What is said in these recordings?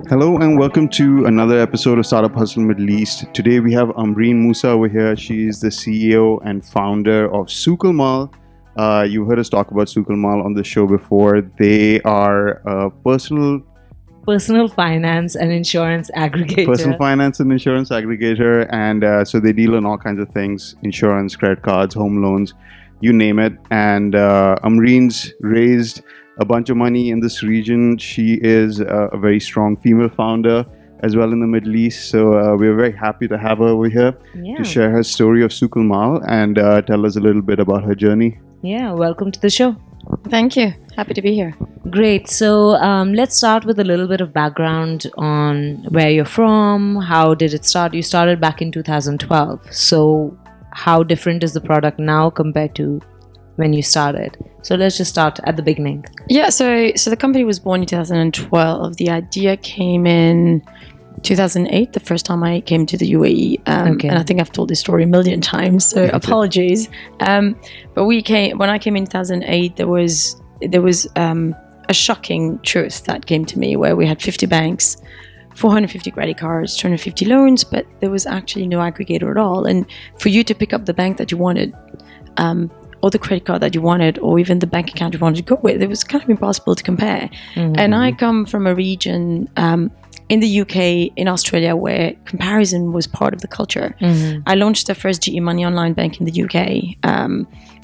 Hello and welcome to another episode of Startup Hustle Middle East. Today we have Ambareen Musa over here. She is the CEO and founder of Souq al Mal. You heard us talk about Souq al Mal on the show before. They are a personal finance and insurance aggregator. And so they deal in all kinds of things: insurance, credit cards, home loans, you name it. And Ambareen's raised a bunch of money in this region. She is a very strong female founder as well in the Middle East. So we're very happy to have her over here to share her story of Souq al Mal and tell us a little bit about her journey. Yeah, welcome to the show. Thank you. Happy to be here. Great. So let's start with a little bit of background on where you're from. How did it start? You started back in 2012. So how different is the product now compared to when you started? So let's just start at the beginning. Yeah, so the company was born in 2012. The idea came in 2008, the first time I came to the UAE. And I think I've told this story a million times, so apologies. But when I came in 2008, there was a shocking truth that came to me where we had 50 banks, 450 credit cards, 250 loans, but there was actually no aggregator at all. And for you to pick up the bank that you wanted, or the credit card that you wanted, or even the bank account you wanted to go with, it was kind of impossible to compare. Mm-hmm. And I come from a region in the UK, in Australia, where comparison was part of the culture. Mm-hmm. I launched the first GE Money online bank in the UK.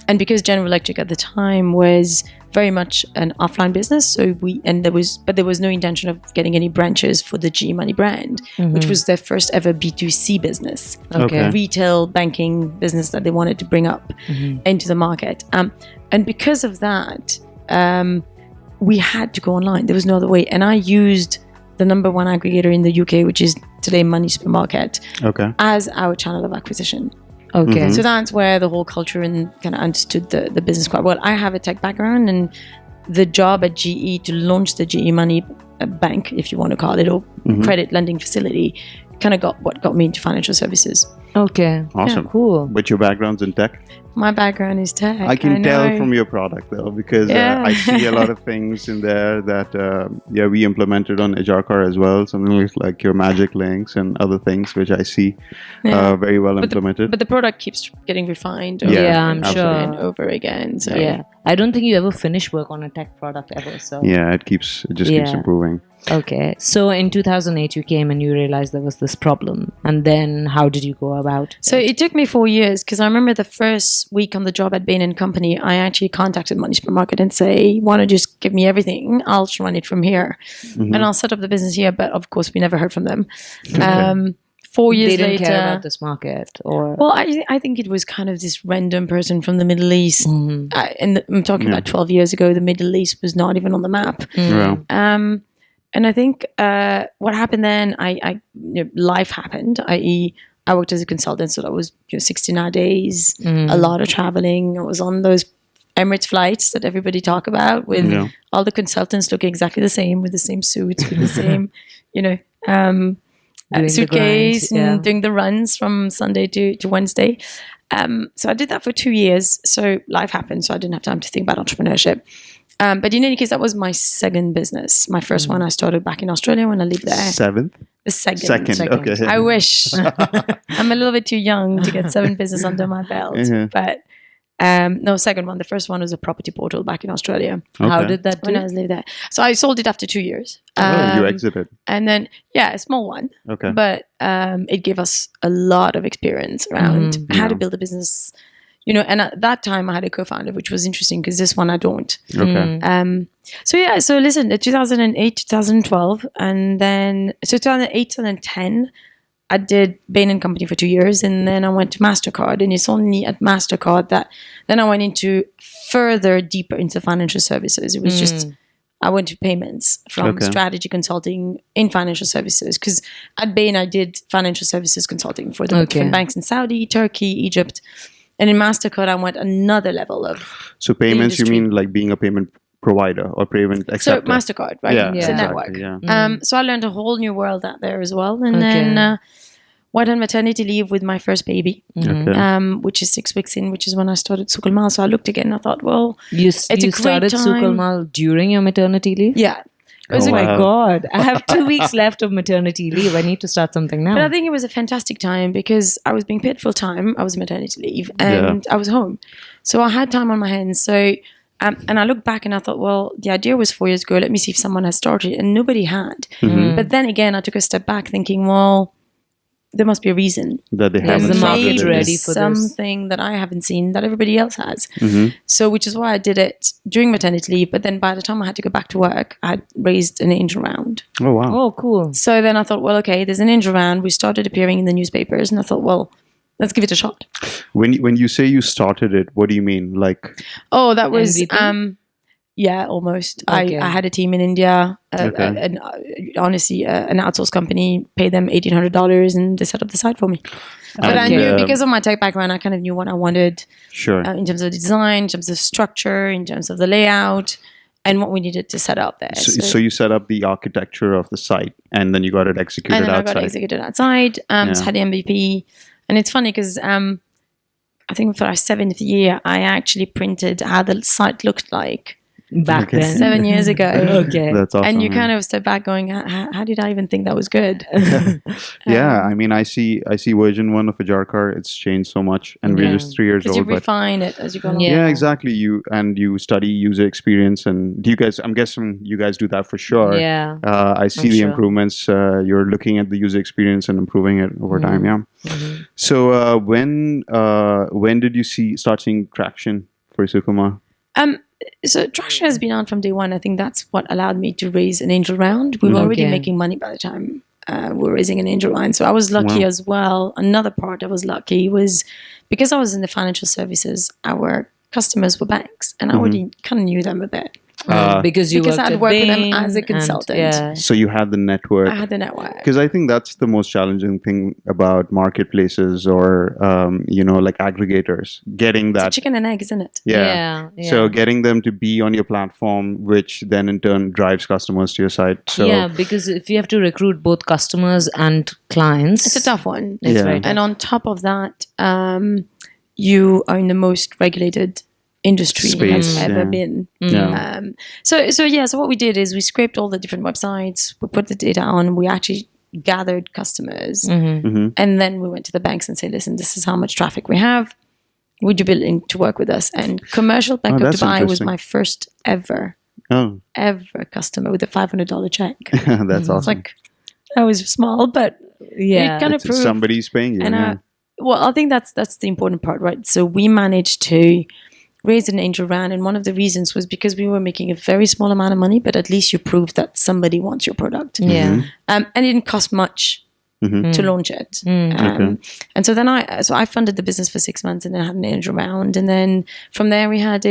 And because General Electric at the time was very much an offline business, there was no intention of getting any branches for the GE Money brand, which was their first ever B2C business, retail banking business that they wanted to bring up into the market. And because of that, we had to go online. There was no other way. And I used the number one aggregator in the UK, which is today Money Supermarket, as our channel of acquisition. Okay. So that's where the whole culture and kind of understood the business quite well. I have a tech background, and the job at GE to launch the GE Money bank, if you want to call it, or credit lending facility, kind of got me into financial services. Okay. Awesome. Yeah, cool. But your background's in tech? My background is tech. I can tell from your product though, because I see a lot of things in there that we implemented on YallaCompare as well. Something like your magic links and other things, which I see very well implemented. But the product keeps getting refined over I'm sure. and over again. So. Yeah. I don't think you ever finish work on a tech product ever. So yeah, it just keeps improving. Okay. So in 2008, you came and you realized there was this problem. And then how did you go about it? So it took me 4 years, because I remember the first week on the job at Bain & Company, I actually contacted Money Supermarket and say, want to just give me everything? I'll run it from here. And I'll set up the business here. But of course, we never heard from them. 4 years they didn't later, care about this market, or well, I think it was kind of this random person from the Middle East, and I'm talking about 12 years ago. The Middle East was not even on the map. And I think what happened then, life happened. I.e., I worked as a consultant, so that was 16-hour days, a lot of traveling. I was on those Emirates flights that everybody talk about, with all the consultants looking exactly the same, with the same suits, with the same, suitcase, and doing the runs from Sunday to Wednesday. So I did that for 2 years. So life happened, so I didn't have time to think about entrepreneurship. But in any case, that was my second business. My first one I started back in Australia when I lived there. The second. Okay. I wish. I'm a little bit too young to get 7 business under my belt. But no, second one. The first one was a property portal back in Australia. Okay. How did that do? When I was living there. So I sold it after 2 years. You exited. And then, a small one. Okay. But it gave us a lot of experience around how to build a business. And at that time I had a co-founder, which was interesting because this one I don't. Okay. So listen, 2008, 2012, and then, 2008, 2010, I did Bain & Company for 2 years, and then I went to MasterCard, and it's only at MasterCard that then I went deeper into financial services. It was just, I went to payments from strategy consulting in financial services, because at Bain I did financial services consulting for the different banks in Saudi, Turkey, Egypt. And in MasterCard, I went another level of. So payments, you mean like being a payment provider or payment acceptor? So MasterCard, right? Yeah, It's a exactly, network. So I learned a whole new world out there as well. And then went on maternity leave with my first baby, which is 6 weeks in, which is when I started Souq al Mal. So I looked again and I thought, well, you started Souq al Mal during your maternity leave? Yeah. Oh my wow. God. I have 2 weeks left of maternity leave. I need to start something now. But I think it was a fantastic time because I was being paid full time. I was maternity leave and I was home. So I had time on my hands. So, and I looked back and I thought, well, the idea was 4 years ago. Let me see if someone has started. And nobody had. But then again, I took a step back thinking, well, there must be a reason. That they Is haven't the market started it. ready for this? Something that I haven't seen that everybody else has. So, which is why I did it during maternity leave. But then by the time I had to go back to work, I had raised an angel round. Oh, wow. Oh, cool. So then I thought, well, okay, there's an angel round. We started appearing in the newspapers, and I thought, well, let's give it a shot. When you say you started it, what do you mean? Like, Oh, that was MVP? yeah, almost. Okay. I had a team in India, Okay. honestly, an outsourced company, paid them $1,800, and they set up the site for me. But I And, knew, because of my tech background, I kind of knew what I wanted sure. in terms of design, in terms of structure, in terms of the layout, and what we needed to set up there. So you set up the architecture of the site, and then you got it executed and then outside. I got it executed outside. So had the MVP, and it's funny because I think for our 7th year, I actually printed how the site looked like Back Okay. then. 7 years ago. Okay. That's awesome. And you yeah. kind of step back going, how did I even think that was good? Yeah, I mean, I see version 1 of a jar car. It's changed so much, and we're Yeah. just 3 years Because you old. But refine it as you go along. Yeah. yeah, exactly. You study user experience, and do you guys? I'm guessing you guys do that for sure. Yeah. I see I'm the sure. improvements. You're looking at the user experience and improving it over time. Yeah. So when did you start seeing traction for Souq al Mal? So traction has been on from day one. I think that's what allowed me to raise an angel round. We were already Okay. making money by the time we were raising an angel round. So I was lucky Wow. as well. Another part I was lucky was because I was in the financial services, our customers were banks, and I already kind of knew them a bit. Because you because worked I'd at worked with them Bain as a and- consultant. yeah. So you had the network. I had the network. Because I think that's the most challenging thing about marketplaces or like aggregators, getting It's a that. chicken and egg, isn't it? Yeah. So getting them to be on your platform, which then in turn drives customers to your site. So yeah, because if you have to recruit both customers and clients, It's a tough one. It's Yeah. very tough. And on top of that, you are in the most regulated industry Space, has ever yeah. been. yeah. So what we did is we scraped all the different websites, we put the data on, we actually gathered customers, Mm-hmm. and then we went to the banks and said, listen, this is how much traffic we have. Would you be willing to work with us? And Commercial Bank of that's Dubai was interesting. my first ever Oh, customer with a $500 check. that's awesome. Like, I was small, but yeah, it kind of proved. Somebody's paying you. And yeah. well, I think that's the important part, right? So we managed to raise an angel round, and one of the reasons was because we were making a very small amount of money, but at least you proved that somebody wants your product. yeah. And it didn't cost much to launch it. And so then I funded the business for 6 months, and then had an angel round, and then from there we had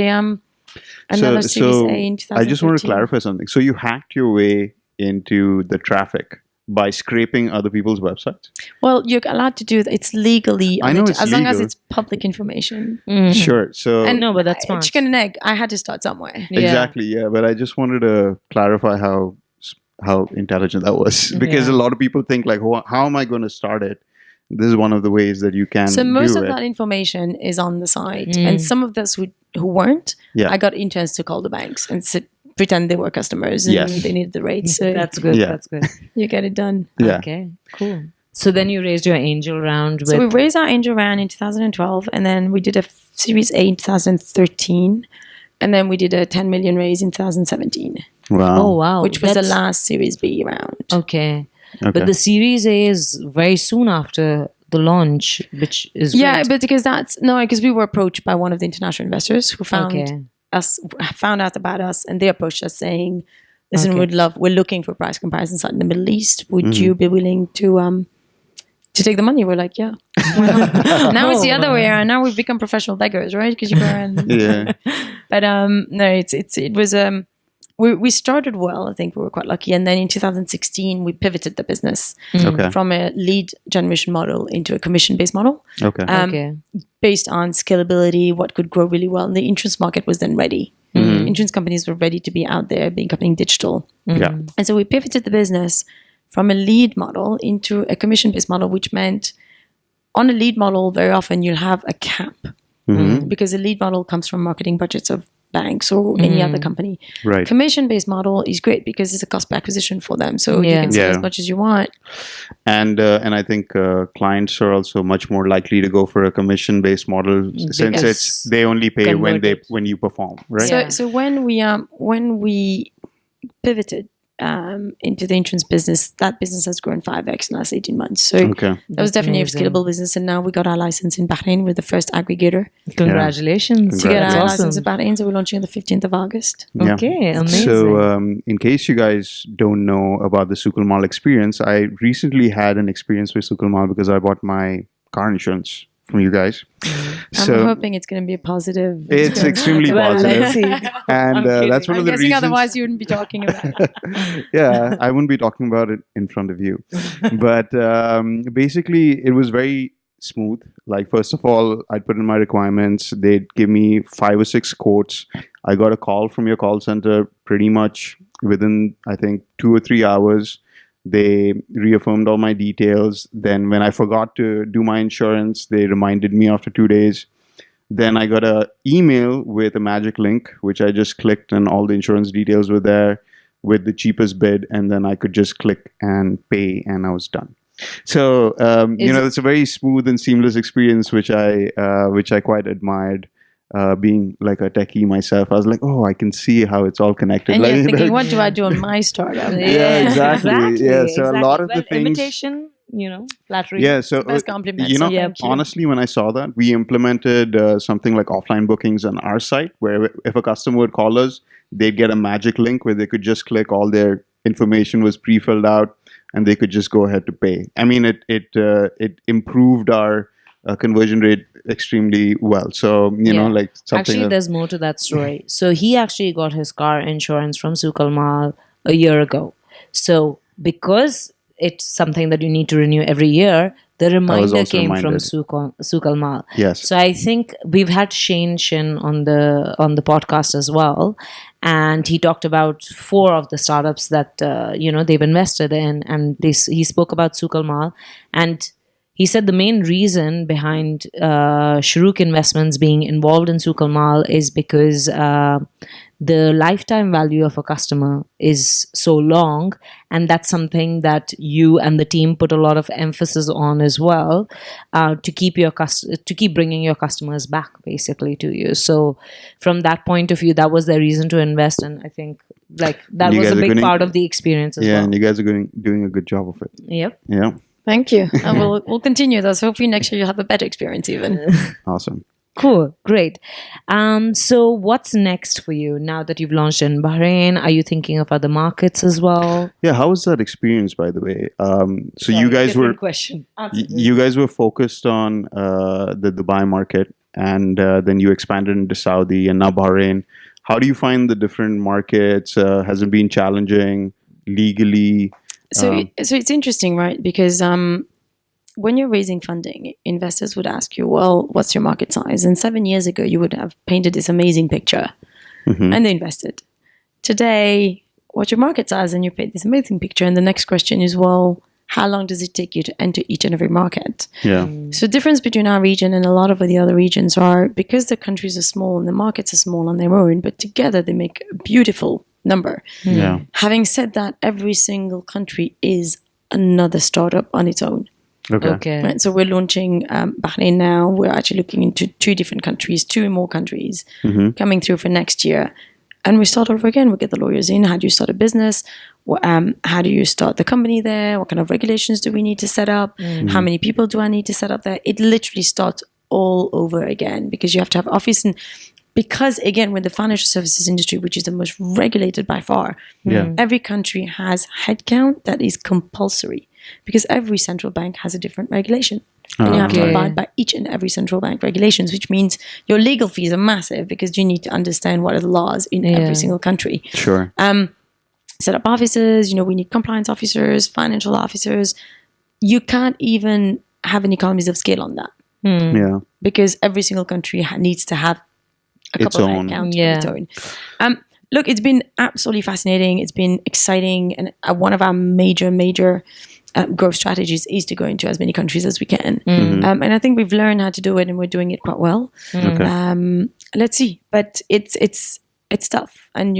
another Series A in 2013. I just want to clarify something. So you hacked your way into the traffic by scraping other people's websites? Well, you're allowed to do that. It's legally, I know it's as long as legal. it's public information. Sure. So And No, but that's smart. chicken and egg. I had to start somewhere. Yeah. exactly, yeah. But I just wanted to clarify how intelligent that was, because Yeah. a lot of people think like, how am I going to start it? This is one of the ways that you can. So most do of it. that information is on the site, and some of those who weren't, Yeah. I got interns to call the banks and pretend they were customers and Yes. they needed the rates. So That's good. Yeah. That's good. you get it done. Yeah. Okay, cool. So then you raised your angel round with So we raised our angel round in 2012, and then we did a Series A in 2013, and then we did a 10 million raise in 2017, Wow. oh wow, which was the that's- last Series B round. Okay. Okay. But the Series A is very soon after the launch, which is Yeah, great. but because we were approached by one of the international investors who found out about us, and they approached us saying, "Listen, Okay. we're looking for price comparison site in the Middle East. Would you be willing to take the money?" We're like, "Yeah." Why not? Now it's the other way around. Now we've become professional beggars, right? Because you go around. Yeah. But no, it was we started well. I think we were quite lucky, and then in 2016 we pivoted the business Okay. from a lead generation model into a commission-based model. Okay. okay. Based on scalability, what could grow really well. And the insurance market was then ready. Insurance companies were ready to be out there, becoming digital. Yeah. And so we pivoted the business from a lead model into a commission-based model, which meant on a lead model, very often you'll have a cap because a lead model comes from marketing budgets of banks or any other company. Right. Commission-based model is great because it's a cost per acquisition for them, so you can sell as much as you want. And I think clients are also much more likely to go for a commission-based model since they only pay when you perform, right? So when we pivoted into the insurance business, that business has grown 5x in the last 18 months. So that was definitely a scalable business. And now we got our license in Bahrain. We're the first aggregator. Congratulations. To get our license in Bahrain. So we're launching on the 15th of August. Yeah. Okay, amazing. So in case you guys don't know about the Souq al Mal experience, I recently had an experience with Souq al Mal because I bought my car insurance from you guys. I'm hoping it's going to be a positive. It's extremely positive. Let's see. And that's one of the reasons. Otherwise, you wouldn't be talking about it. Yeah, I wouldn't be talking about it in front of you. But basically, it was very smooth. Like, first of all, I'd put in my requirements. They'd give me 5 or 6 quotes. I got a call from your call center pretty much within, I think, 2 or 3 hours. They reaffirmed all my details. Then when I forgot to do my insurance, they reminded me after 2 days. Then I got an email with a magic link, which I just clicked and all the insurance details were there with the cheapest bid. And then I could just click and pay and I was done. So, it's a very smooth and seamless experience, which I quite admired. Being like a techie myself, I was like, oh, I can see how it's all connected. And like, you're thinking, what do I do on my startup? Yeah, exactly. Yeah, so a lot of the things. Imitation, flattery. Yeah, so best compliment. Honestly, when I saw that, we implemented something like offline bookings on our site, where if a customer would call us, they'd get a magic link where they could just click, all their information was pre-filled out, and they could just go ahead to pay. I mean, it improved our conversion rate extremely well. So, like something. Actually, there's more to that story. So he actually got his car insurance from Souq al Mal a year ago. So because it's something that you need to renew every year, the reminder came from Souq al Mal. Yes. So I think we've had Shane Shin on the podcast as well. And he talked about 4 of the startups that, they've invested in. And he spoke about Souq al Mal. And he said the main reason behind Shuruk Investments being involved in Souq al Mal is because the lifetime value of a customer is so long, and that's something that you and the team put a lot of emphasis on as well, to keep bringing your customers back basically to you. So from that point of view, that was their reason to invest, and I think that was a big part of the experience as well. Yeah, and you guys are doing a good job of it. Yep. Yeah. Thank you. And we'll continue those. Hopefully next year you'll have a better experience even. Awesome. Cool. Great. So what's next for you now that you've launched in Bahrain? Are you thinking of other markets as well? Yeah. How was that experience, by the way? So you guys were you guys were focused on the Dubai market, and then you expanded into Saudi and now Bahrain. How do you find the different markets? Has it been challenging legally? So it's interesting, right? Because when you're raising funding, investors would ask you, well, what's your market size? And 7 years ago, you would have painted this amazing picture and they invested. Today, what's your market size? And you paint this amazing picture. And the next question is, well, how long does it take you to enter each and every market? Yeah. So the difference between our region and a lot of the other regions are because the countries are small and the markets are small on their own, but together they make a beautiful number. Yeah. Having said that, every single country is another startup on its own. Okay. Right, so we're launching Bahrain now. We're actually looking into 2 different countries, 2 more countries coming through for next year. And we start over again. We get the lawyers in. How do you start a business? How do you start the company there? What kind of regulations do we need to set up? How many people do I need to set up there? It literally starts all over again because you have to have office. And because, again, with the financial services industry, which is the most regulated by far, every country has headcount that is compulsory because every central bank has a different regulation. And you have to abide by each and every central bank regulations, which means your legal fees are massive because you need to understand what are the laws in every single country. Sure. Set up offices, we need compliance officers, financial officers. You can't even have an economies of scale on that. Yeah. Because every single country needs to have a couple of headcount of its own. Look, it's been absolutely fascinating. It's been exciting. And one of our major growth strategies is to go into as many countries as we can. And I think we've learned how to do it and we're doing it quite well. Okay. Let's see. But it's it's tough. And,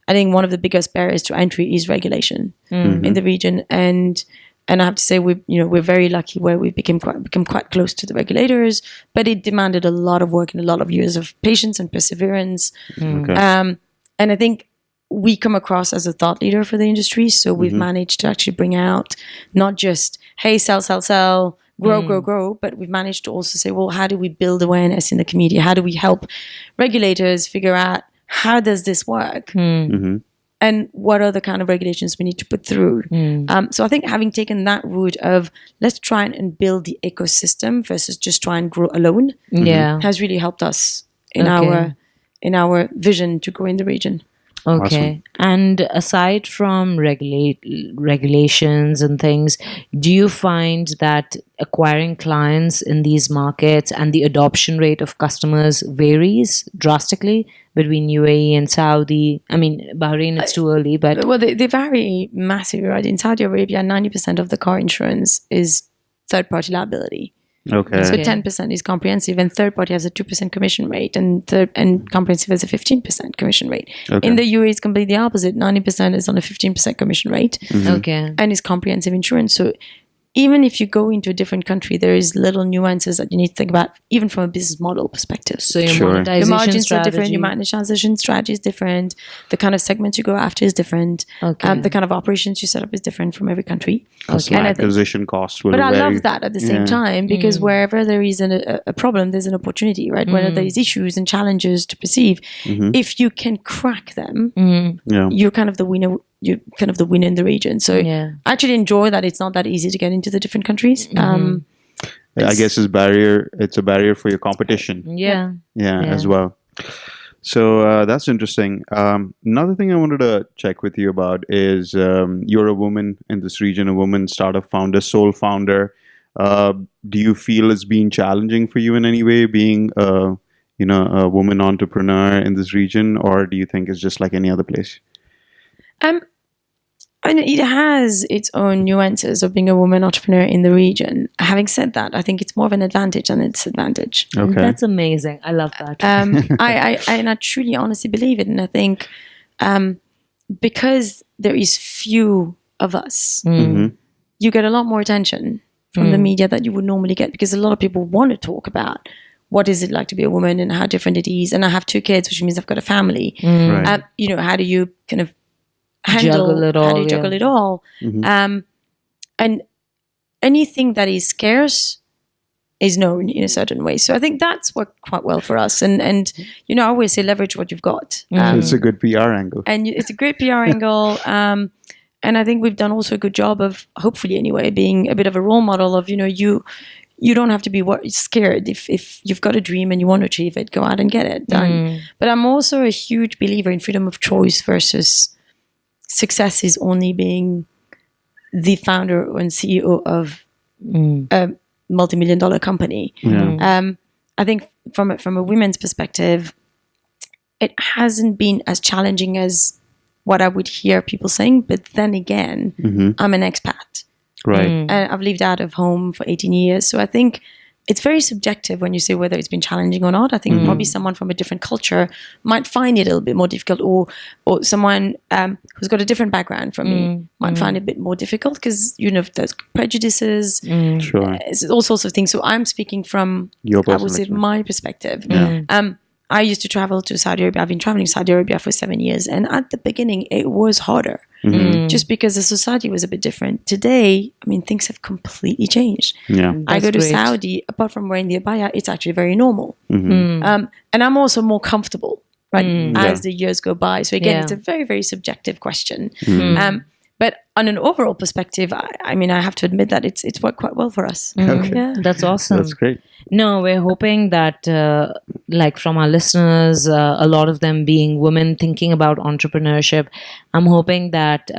I think one of the biggest barriers to entry is regulation in the region. And I have to say, we're very lucky where we become quite close to the regulators, but it demanded a lot of work and a lot of years of patience and perseverance. Okay. And I think we come across as a thought leader for the industry. So we've managed to actually bring out not just, hey, sell, grow, but we've managed to also say, well, how do we build awareness in the community? How do we help regulators figure out how does this work? And what are the kind of regulations we need to put through? So I think having taken that route of let's try and build the ecosystem versus just try and grow alone has really helped us in our vision to grow in the region. Okay. Awesome. And aside from regulations and things, do you find that acquiring clients in these markets and the adoption rate of customers varies drastically between UAE and Saudi? I mean, Bahrain, it's too early, but... Well, they vary massively, right? In Saudi Arabia, 90% of the car insurance is third-party liability. Okay. So 10% is comprehensive, and third party has a 2% commission rate, and comprehensive has a 15% commission rate. Okay. In the UAE, it's completely opposite. 90% is on a 15% commission rate, okay, and it's comprehensive insurance. So even if you go into a different country, there is little nuances that you need to think about, even from a business model perspective. So your monetization margins strategy. are different, your monetization strategy is different, the kind of segments you go after is different, the kind of operations you set up is different from every country. Customer acquisition costs will vary. But I love that at the same time, because wherever there is a problem, there's an opportunity, right? Whether there is issues and challenges to perceive, if you can crack them, you're kind of the winner. You're kind of the winner in the region. So I actually enjoy that it's not that easy to get into the different countries. I guess it's a barrier for your competition. Yeah, as well. So that's interesting. Another thing I wanted to check with you about is you're a woman in this region, a woman startup founder, sole founder. Do you feel it's been challenging for you in any way being a woman entrepreneur in this region, or do you think it's just like any other place? And it has its own nuances of being a woman entrepreneur in the region. Having said that, I think it's more of an advantage than a disadvantage. Okay. That's amazing. I love that. I truly honestly believe it. And I think because there is few of us, you get a lot more attention from the media that you would normally get, because a lot of people want to talk about what is it like to be a woman and how different it is. And I have 2 kids, which means I've got a family. Right. How do you kind of juggle it all? And anything that is scarce is known in a certain way. So I think that's worked quite well for us. And I always say leverage what you've got. It's a good PR angle. And it's a great PR angle. And I think we've done also a good job of, hopefully anyway, being a bit of a role model of, you don't have to be scared. If you've got a dream and you want to achieve it, go out and get it done. But I'm also a huge believer in freedom of choice versus success is only being the founder and CEO of a multi-million-dollar company. I think from a women's perspective, it hasn't been as challenging as what I would hear people saying. But then again, I'm an expat. Right. And I've lived out of home for 18 years. So I think it's very subjective when you say whether it's been challenging or not. I think probably someone from a different culture might find it a little bit more difficult, or someone who's got a different background from me might find it a bit more difficult, because, there's prejudices, all sorts of things. So I'm speaking from, I would say, my perspective. I used to travel to Saudi Arabia. I've been traveling to Saudi Arabia for 7 years. And at the beginning, it was harder just because the society was a bit different. Today, things have completely changed. I go to Saudi, apart from wearing the abaya, it's actually very normal. And I'm also more comfortable, right, as the years go by. So again, it's a very, very subjective question. But on an overall perspective, I have to admit that it's worked quite well for us. Okay. Yeah. That's awesome. That's great. No, we're hoping that, from our listeners, a lot of them being women thinking about entrepreneurship, I'm hoping that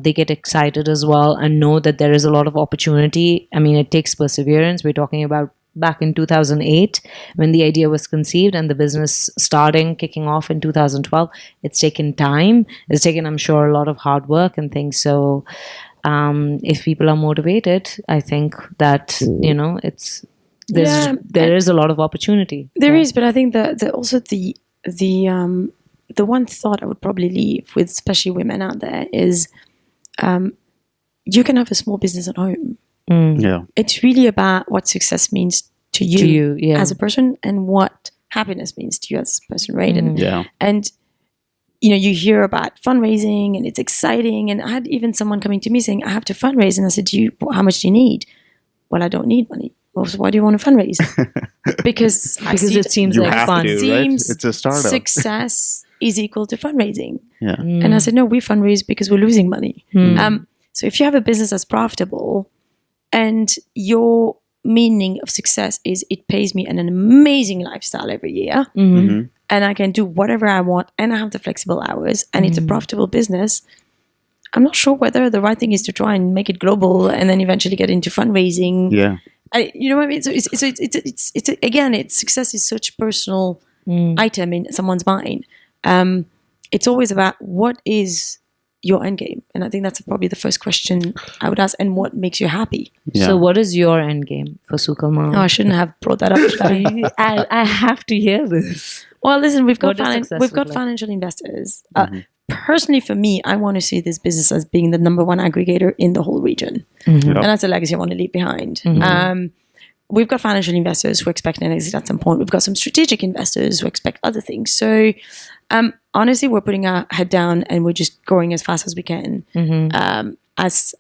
they get excited as well and know that there is a lot of opportunity. It takes perseverance. We're talking about back in 2008 when the idea was conceived, and the business kicking off in 2012. It's taken time. It's taken, I'm sure, a lot of hard work and things. So if people are motivated, I think that, there is a lot of opportunity. There is, but I think that also the the one thought I would probably leave with, especially women out there, is you can have a small business at home. Yeah. It's really about what success means to you, as a person, and what happiness means to you as a person, right? And you hear about fundraising and it's exciting. And I had even someone coming to me saying, I have to fundraise. And I said, how much do you need? Well, I don't need money. Well, so why do you want to fundraise? Because it seems you like have fun. to, right? It's a startup. Success is equal to fundraising. Yeah. And I said, no, we fundraise because we're losing money. So if you have a business that's profitable and your meaning of success is it pays me an amazing lifestyle every year, and I can do whatever I want, and I have the flexible hours, and it's a profitable business, I'm not sure whether the right thing is to try and make it global and then eventually get into fundraising. Yeah. You know what I mean? So it's again, success is such a personal item in someone's mind. It's always about what is your end game, and I think that's probably the first question I would ask. And what makes you happy? Yeah. So, what is your end game for Souq al Mal? Oh, I shouldn't have brought that up. I have to hear this. Well, listen, we've got What does financial investors. Personally, for me, I want to see this business as being the number one aggregator in the whole region, and that's a legacy I want to leave behind. We've got financial investors who expect an exit at some point. We've got some strategic investors who expect other things. So, honestly, we're putting our head down and we're just growing as fast as we can, as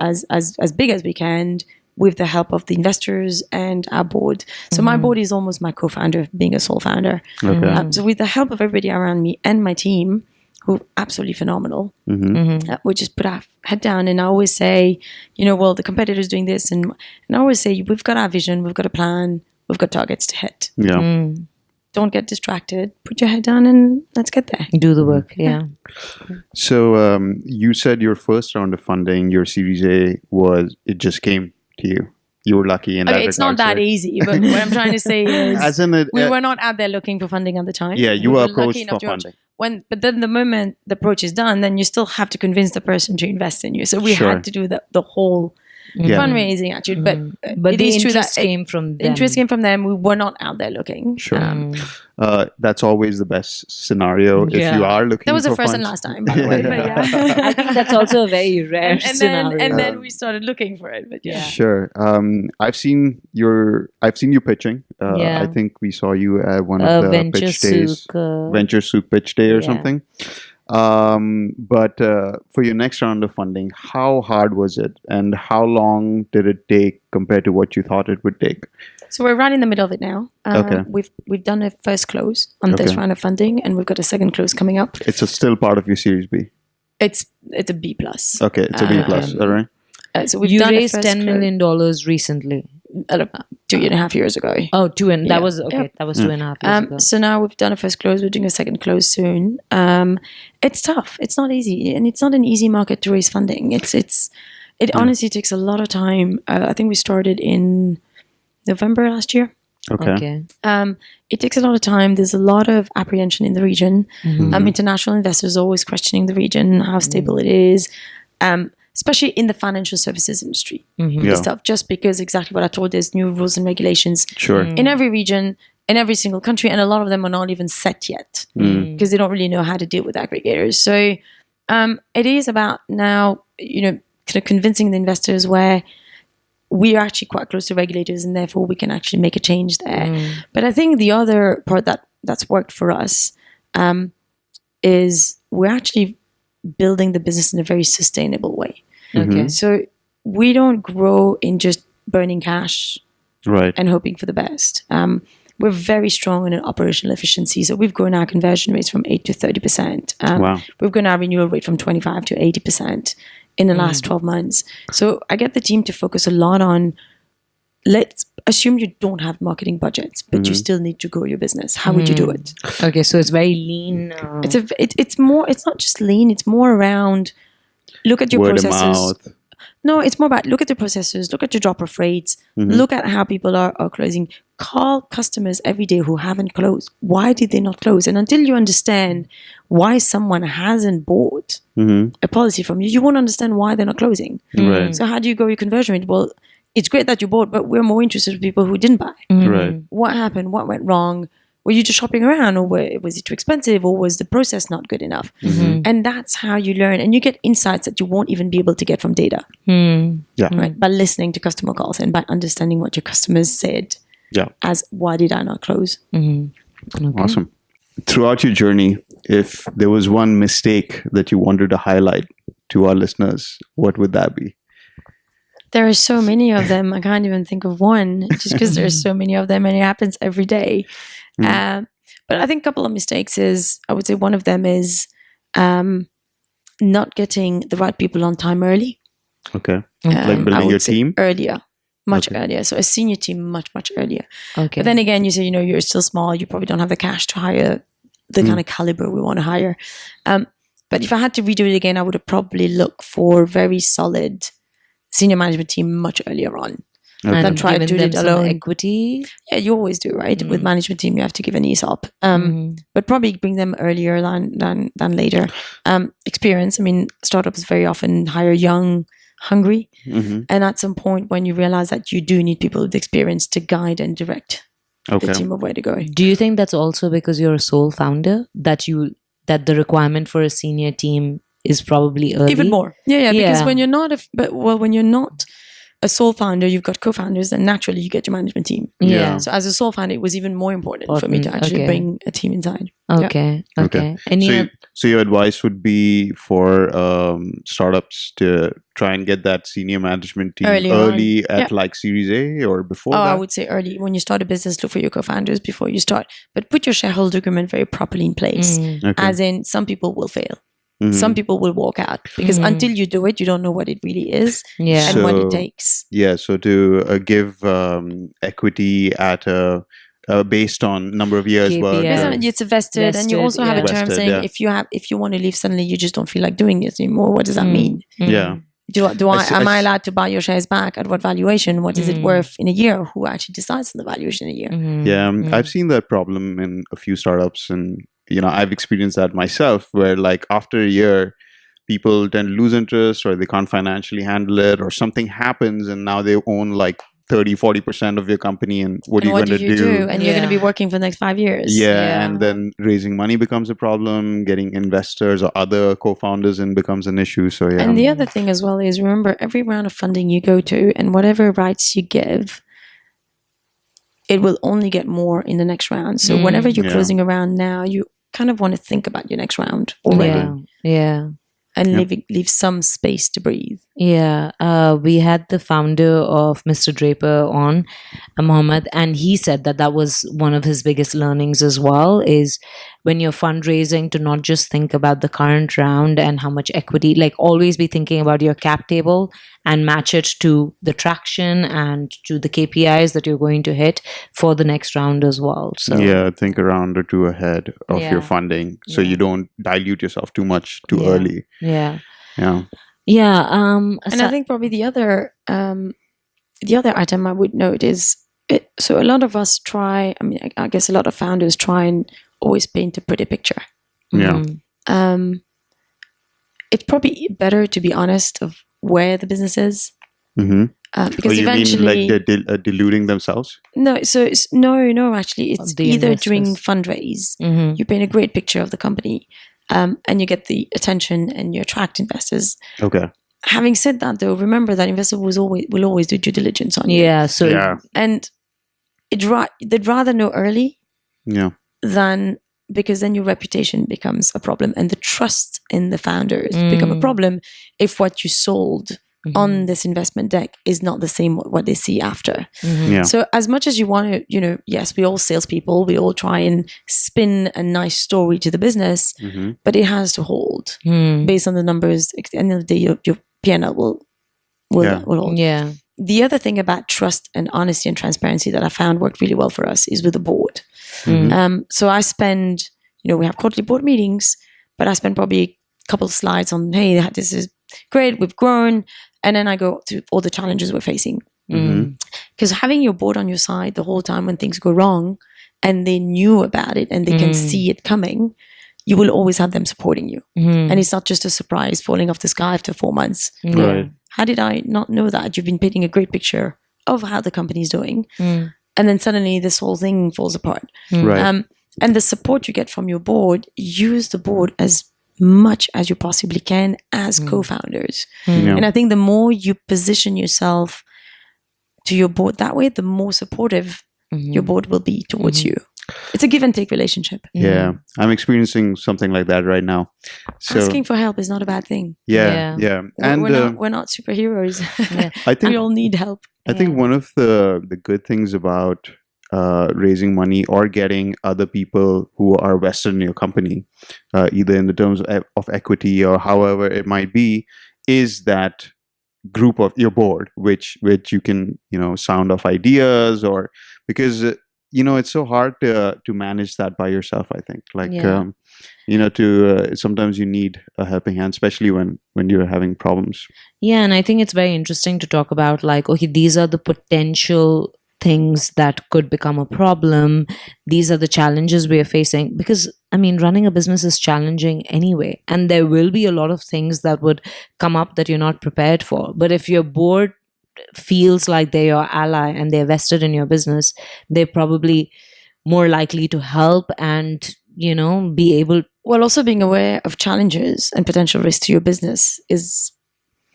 big as we can, with the help of the investors and our board. So my board is almost my co-founder, being a sole founder. Okay. So with the help of everybody around me and my team, who are absolutely phenomenal, we just put our head down. And I always say, well, the competitor's doing this. And I always say, we've got our vision, we've got a plan, we've got targets to hit. Yeah. Don't get distracted. Put your head down and let's get there. Do the work, yeah. So you said your first round of funding, your Series A, it just came to you. You were lucky in that. Okay, it's not that easy, but what I'm trying to say is we were not out there looking for funding at the time. Yeah, you were approached for funding. But then the moment the approach is done, then you still have to convince the person to invest in you. So we had to do the whole fundraising attitude. But the interest came from them. Interest came from them. We were not out there looking. Sure. That's always the best scenario if you are looking. That was for the first funds. and last time, by the way. But I think that's also a very rare scenario. And then we started looking for it. But Sure. I've seen you pitching. I think we saw you at one of the Venture pitch days, Venture Souq pitch day or something. But for your next round of funding, how hard was it, and how long did it take compared to what you thought it would take? So we're right in the middle of it now. Okay. We've done a first close on this round of funding, and we've got a second close coming up. It's still part of your Series B. It's a B plus. Okay, it's a B plus. All right. So we've you done raised $10 million recently. 2.5 years ago. Oh, that was 2.5 years ago. So now we've done a first close. We're doing a second close soon. It's tough. It's not easy, and it's not an easy market to raise funding. It honestly takes a lot of time. I think we started in November last year. Okay. It takes a lot of time. There's a lot of apprehension in the region. International investors are always questioning the region, how stable it is. Especially in the financial services industry. Stuff, just because exactly what I told, there's new rules and regulations in every region, in every single country, and a lot of them are not even set yet because they don't really know how to deal with aggregators. So it is about now, kind of convincing the investors where we are actually quite close to regulators, and therefore we can actually make a change there. But I think the other part that's worked for us is we're actually building the business in a very sustainable way. Okay. So we don't grow in just burning cash and hoping for the best. We're very strong in operational efficiency. So we've grown our conversion rates from 8 to 30%. Wow. We've grown our renewal rate from 25 to 80% in the last 12 months. So I get the team to focus a lot on, let's assume you don't have marketing budgets, but you still need to grow your business. How would you do it? Okay, so it's very lean. It's not just lean. It's more around, look at your word processes. of mouth. No, it's more about look at the processes, look at your drop-off rates, look at how people are closing. Call customers every day who haven't closed. Why did they not close? And until you understand why someone hasn't bought a policy from you, you won't understand why they're not closing. Right. So how do you grow your conversion rate? Well, it's great that you bought, but we're more interested in people who didn't buy. Right. What happened? What went wrong? were you just shopping around, or was it too expensive, or was the process not good enough? And that's how you learn, and you get insights that you won't even be able to get from data. Right, by listening to customer calls and by understanding what your customers said. As why did I not close? Awesome. Throughout your journey, if there was one mistake that you wanted to highlight to our listeners, what would that be? There are so many of them. I can't even think of one, just because there's so many of them, and it happens every day. But I think a couple of mistakes is, I would say one of them is not getting the right people on time early. Okay. Like building your team? Earlier. Much earlier. So a senior team much earlier. But then again, you say, you're still small. You probably don't have the cash to hire the kind of caliber we want to hire. But if I had to redo it again, I would have probably looked for very solid senior management team much earlier on. And try to do it alone. Equity? Yeah, you always do, right? With management team, you have to give an ESOP. But probably bring them earlier than later. Experience. I mean, startups very often hire young, hungry, and at some point when you realize that you do need people with experience to guide and direct the team of where to go. Do you think that's also because you're a sole founder that the requirement for a senior team is probably early? Even more, because when you're not when you're not a sole founder, you've got co-founders, and naturally you get your management team. So as a sole founder, it was even more important for me to actually bring a team inside. Okay. So your advice would be for startups to try and get that senior management team early at like Series A or before that? I would say early. When you start a business, look for your co-founders before you start. But put your shareholder agreement very properly in place. As in, some people will fail. Some people will walk out because until you do it, you don't know what it really is and what it takes. So to give equity at based on number of years work. It's vested, and you also have a term saying if you want to leave suddenly, you just don't feel like doing this anymore. What does that mean? Am I allowed to buy your shares back? At what valuation? What is it worth in a year? Who actually decides on the valuation in a year? I've seen that problem in a few startups, and I've experienced that myself, where like after a year, people tend to lose interest, or they can't financially handle it, or something happens and now they own like 30-40% of your company, and what are you going to do? And you're going to be working for the next 5 years. And then raising money becomes a problem, getting investors or other co-founders in becomes an issue. So And the other thing as well is, remember, every round of funding you go to and whatever rights you give, it will only get more in the next round. So whenever you're closing a round now, you kind of want to think about your next round already. And leave some space to breathe. We had the founder of Mr. Draper on, Mohammed, and he said that was one of his biggest learnings as well, is when you're fundraising, to not just think about the current round and how much equity, like always be thinking about your cap table and match it to the traction and to the KPIs that you're going to hit for the next round as well. So think a round or two ahead of your funding, so you don't dilute yourself too much too early. And I think probably the other item I would note is, so a lot of us try, I guess a lot of founders try and always paint a pretty picture. It's probably better to be honest of where the business is. Because eventually, mean like they're deluding themselves? No, so no, actually, it's either during fundraise, you paint a great picture of the company, and you get the attention and you attract investors. Having said that, though, remember that investors will always do due diligence on you. And they'd rather know early than, because then your reputation becomes a problem and the trust in the founders become a problem if what you sold on this investment deck is not the same what they see after. So as much as you want to, yes, we all salespeople, we all try and spin a nice story to the business, but it has to hold based on the numbers. At the end of the day, your P&L will hold. The other thing about trust and honesty and transparency that I found worked really well for us is with the board. So I spend, we have quarterly board meetings, but I spend probably a couple of slides on, hey, this is great, we've grown. And then I go through all the challenges we're facing. Because having your board on your side the whole time when things go wrong, and they knew about it and they can see it coming, you will always have them supporting you. And it's not just a surprise falling off the sky after 4 months. How did I not know that? You've been painting a great picture of how the company's doing. And then suddenly this whole thing falls apart. and the support you get from your board, use the board as much as you possibly can as co-founders. Yeah. And I think the more you position yourself to your board that way, the more supportive your board will be towards you. It's a give and take relationship. Yeah, I'm experiencing something like that right now. So Asking for help is not a bad thing. yeah. And We're not superheroes. I think we all need help. I think one of the good things about raising money or getting other people who are vested in your company, either in the terms of equity or however it might be, is that group of your board, which you can sound off ideas, or because it's so hard to manage that by yourself. I think sometimes you need a helping hand, especially when you're having problems. Yeah, and I think it's very interesting to talk about okay, these are the potential things that could become a problem. These are the challenges we are facing, because running a business is challenging anyway, and there will be a lot of things that would come up that you're not prepared for. But if your board feels like they're your ally and they're vested in your business, they're probably more likely to help and be able. Well, also being aware of challenges and potential risks to your business is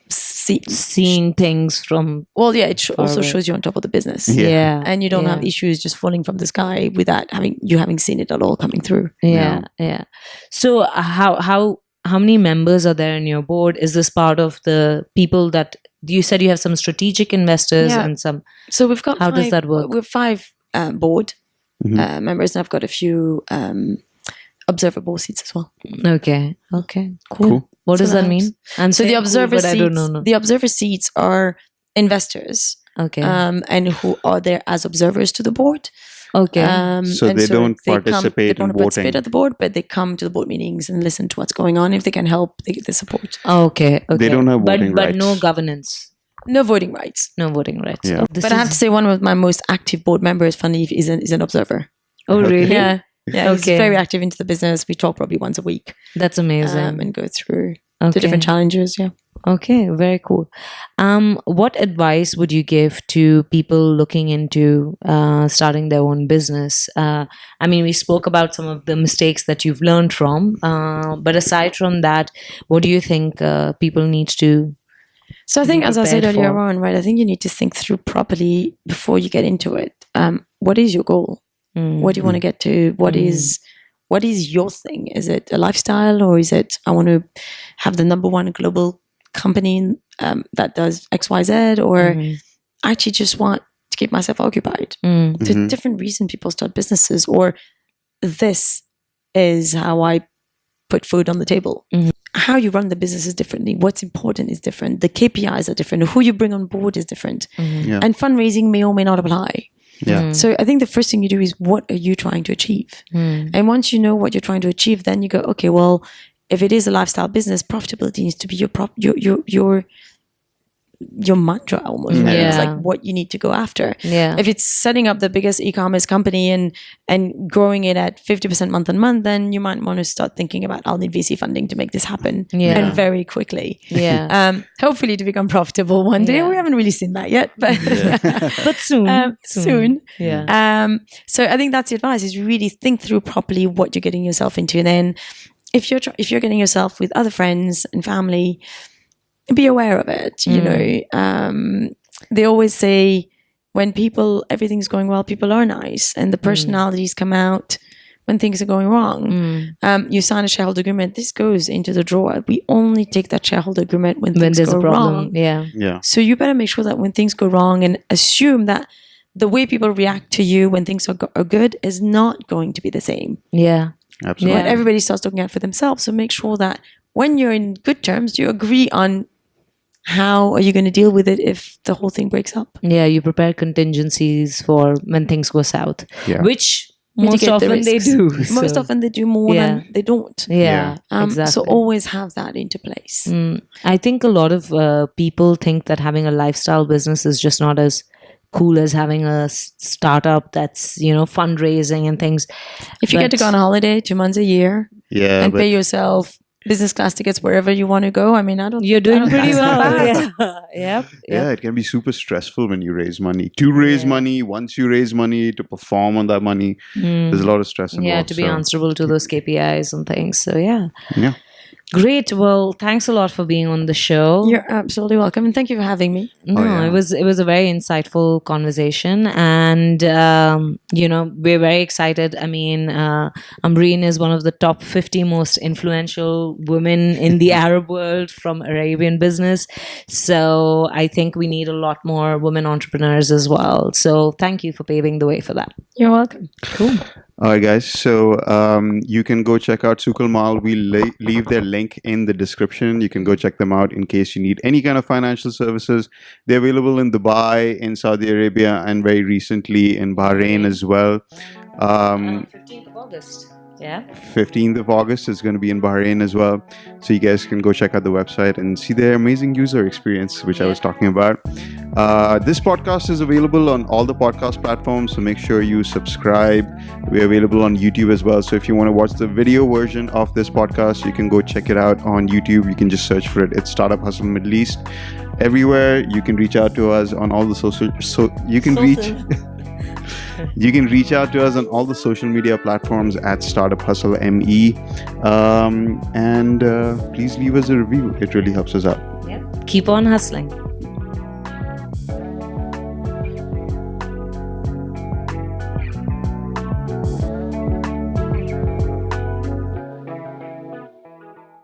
seeing things from. Well, yeah, it also shows you on top of the business. Yeah, and you don't have issues just falling from the sky without having seen it at all coming through. Yeah. So how many members are there in your board? Is this part of the people that you said you have some strategic investors and some? So we've got. How does that work? We have 5 board members, and I've got a few observer board seats as well. Okay, cool. What does that mean? So the observer seats, I don't know. The observer seats are investors, and who are there as observers to the board. Okay. So they don't participate they don't in participate voting at the board, but they come to the board meetings and listen to what's going on. If they can help, they get the support. Okay. They don't have voting rights. But no governance. No voting rights. No voting rights. Yeah. But I have to say, one of my most active board members, funny, is an observer. Oh, really? Yeah. He's very active into the business. We talk probably once a week. That's amazing. And go through the different challenges. Yeah. Okay, very cool. What advice would you give to people looking into starting their own business? We spoke about some of the mistakes that you've learned from, but aside from that, what do you think people need to? So I think, as I said earlier on, right, I think you need to think through properly before you get into it. What is your goal? What do you want to get to? What is your thing? Is it a lifestyle, or is it I want to have the #1 global company that does XYZ, or I actually just want to keep myself occupied? There's different reasons people start businesses, or this is how I put food on the table. How you run the business is differently. What's important is different. The KPIs are different. Who you bring on board is different. And fundraising may or may not apply. So I think the first thing you do is, what are you trying to achieve? And once you know what you're trying to achieve, then you go, okay, well, if it is a lifestyle business, profitability needs to be your mantra almost, right? It's like what you need to go after. If it's setting up the biggest e-commerce company and growing it at 50% month on month, then you might want to start thinking about, I'll need VC funding to make this happen, and very quickly. Hopefully to become profitable one day. We haven't really seen that yet, but but soon. So I think that's the advice: is really think through properly what you're getting yourself into, and then if you're getting yourself with other friends and family, be aware of it. They always say, when everything's going well, people are nice, and the personalities come out when things are going wrong. You sign a shareholder agreement, this goes into the drawer. We only take that shareholder agreement when things there's go a problem. wrong. So you better make sure that when things go wrong, and assume that the way people react to you when things are good is not going to be the same. Absolutely. But everybody starts looking out for themselves. So make sure that when you're in good terms, you agree on how are you going to deal with it if the whole thing breaks up. You prepare contingencies for when things go south, which most often they do. Most often they do more than they don't. Exactly. So always have that into place. I think a lot of people think that having a lifestyle business is just not as cool as having a startup that's fundraising and things. If you get to go on a holiday 2 months a year and pay yourself business class tickets wherever you want to go. I mean, You're doing pretty well. Yeah. Yeah, it can be super stressful when you raise money. To raise money, once you raise money, to perform on that money, there's a lot of stress involved. Yeah, to be answerable to those KPIs and things. So yeah. Yeah. Great. Well, thanks a lot for being on the show. You're absolutely welcome, and thank you for having me. No, it was a very insightful conversation, and we're very excited. I mean, Ambareen is one of the top 50 most influential women in the Arab world from Arabian business. So I think we need a lot more women entrepreneurs as well. So thank you for paving the way for that. You're welcome. Cool. All right, guys. So you can go check out Souq al Mal. We'll leave their link in the description. You can go check them out in case you need any kind of financial services. They're available in Dubai, in Saudi Arabia, and very recently in Bahrain as well. 15th of August. Yeah. 15th of August is going to be in Bahrain as well. So you guys can go check out the website and see their amazing user experience, which I was talking about. This podcast is available on all the podcast platforms, so make sure you subscribe. We're available on YouTube as well. So if you want to watch the video version of this podcast, you can go check it out on YouTube. You can just search for it. It's Startup Hustle Middle East. Everywhere you can reach out to us on all the You can reach out to us on all the social media platforms at Startup Hustle ME. And please leave us a review. It really helps us out. Yeah. Keep on hustling.